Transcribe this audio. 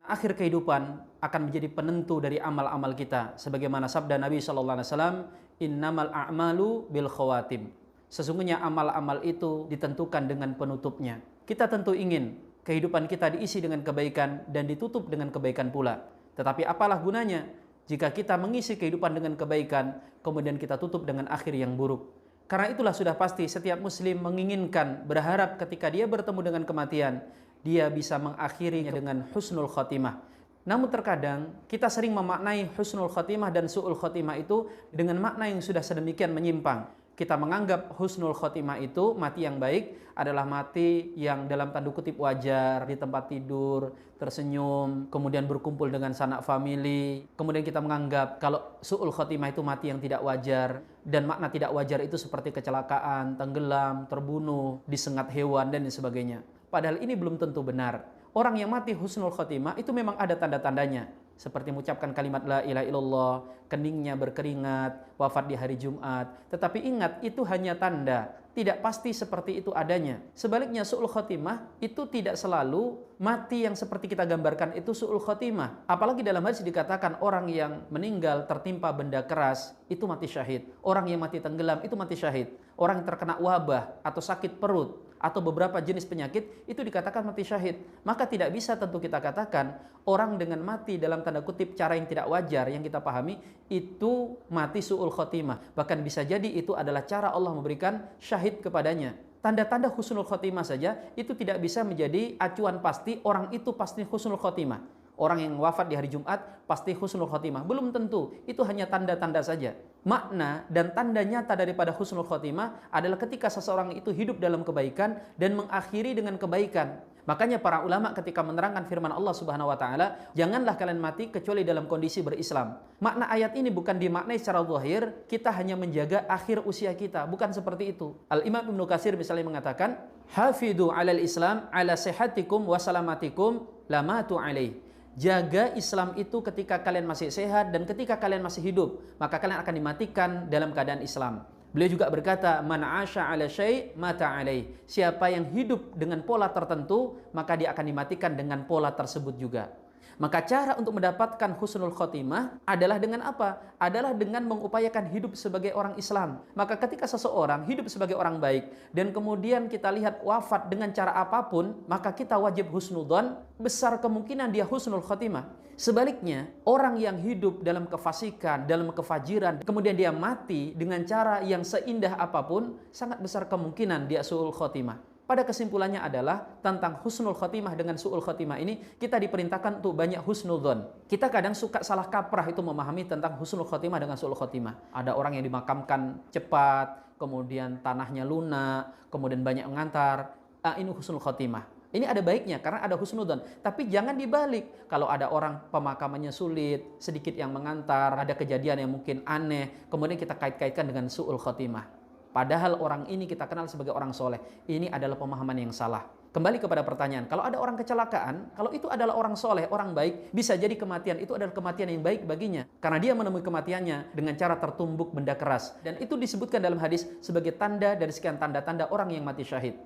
Akhir kehidupan akan menjadi penentu dari amal-amal kita. Sebagaimana sabda Nabi SAW, innamal a'malu bil khawatim. Sesungguhnya amal-amal itu ditentukan dengan penutupnya. Kita tentu ingin kehidupan kita diisi dengan kebaikan dan ditutup dengan kebaikan pula. Tetapi apalah gunanya jika kita mengisi kehidupan dengan kebaikan, kemudian kita tutup dengan akhir yang buruk. Karena itulah sudah pasti setiap muslim menginginkan, berharap ketika dia bertemu dengan kematian, dia bisa mengakhirinya dengan husnul khotimah. Namun terkadang kita sering memaknai husnul khotimah dan su'ul khotimah itu dengan makna yang sudah sedemikian menyimpang. Kita menganggap husnul khotimah itu, mati yang baik, adalah mati yang dalam tanda kutip wajar, di tempat tidur, tersenyum, kemudian berkumpul dengan sanak famili. Kemudian kita menganggap kalau su'ul khotimah itu mati yang tidak wajar, dan makna tidak wajar itu seperti kecelakaan, tenggelam, terbunuh, disengat hewan, dan sebagainya. Padahal ini belum tentu benar. Orang yang mati husnul khotimah itu memang ada tanda-tandanya. Seperti mengucapkan kalimat la ilaha illallah, keningnya berkeringat, wafat di hari Jumat. Tetapi ingat, itu hanya tanda. Tidak pasti seperti itu adanya. Sebaliknya su'ul khotimah itu tidak selalu mati yang seperti kita gambarkan itu su'ul khotimah. Apalagi dalam hadis dikatakan orang yang meninggal tertimpa benda keras itu mati syahid. Orang yang mati tenggelam itu mati syahid. Orang yang terkena wabah atau sakit perut atau beberapa jenis penyakit itu dikatakan mati syahid. Maka tidak bisa tentu kita katakan orang dengan mati dalam tanda kutip cara yang tidak wajar yang kita pahami itu mati su'ul khotimah. Bahkan bisa jadi itu adalah cara Allah memberikan syahid kepadanya. Tanda-tanda husnul khotimah saja itu tidak bisa menjadi acuan pasti orang itu pasti husnul khotimah. Orang yang wafat di hari Jumat pasti husnul khotimah. Belum tentu, itu hanya tanda-tanda saja. Makna dan tanda nyata daripada husnul khotimah adalah ketika seseorang itu hidup dalam kebaikan dan mengakhiri dengan kebaikan. Makanya para ulama ketika menerangkan firman Allah Subhanahu wa taala, janganlah kalian mati kecuali dalam kondisi berislam. Makna ayat ini bukan dimaknai secara zahir, kita hanya menjaga akhir usia kita, bukan seperti itu. Al-Imam Ibnu Katsir misalnya mengatakan, "Hafidhu 'alal Islam 'ala sihhatikum wa salamatikum lamatu 'alaihi." Jaga Islam itu ketika kalian masih sehat dan ketika kalian masih hidup, maka kalian akan dimatikan dalam keadaan Islam. Beliau juga berkata, man 'asha 'ala syai' mata 'alaihi. Siapa yang hidup dengan pola tertentu, maka dia akan dimatikan dengan pola tersebut juga. Maka cara untuk mendapatkan husnul khotimah adalah dengan apa? Adalah dengan mengupayakan hidup sebagai orang Islam. Maka ketika seseorang hidup sebagai orang baik dan kemudian kita lihat wafat dengan cara apapun, maka kita wajib husnudzon, besar kemungkinan dia husnul khotimah. Sebaliknya, orang yang hidup dalam kefasikan, dalam kefajiran, kemudian dia mati dengan cara yang seindah apapun, sangat besar kemungkinan dia su'ul khotimah. Pada kesimpulannya adalah tentang husnul khotimah dengan su'ul khotimah ini kita diperintahkan untuk banyak husnudzon. Kita kadang suka salah kaprah itu memahami tentang husnul khotimah dengan su'ul khotimah. Ada orang yang dimakamkan cepat, kemudian tanahnya lunak, kemudian banyak mengantar. Ini husnul khotimah. Ini ada baiknya karena ada husnudzon. Tapi jangan dibalik. Kalau ada orang pemakamannya sulit, sedikit yang mengantar, ada kejadian yang mungkin aneh, kemudian kita kait-kaitkan dengan su'ul khotimah. Padahal orang ini kita kenal sebagai orang soleh. Ini adalah pemahaman yang salah. Kembali kepada pertanyaan, kalau ada orang kecelakaan, kalau itu adalah orang soleh, orang baik, bisa jadi kematian itu adalah kematian yang baik baginya. Karena dia menemui kematiannya dengan cara tertumbuk benda keras. Dan itu disebutkan dalam hadis sebagai tanda dari sekian tanda-tanda orang yang mati syahid.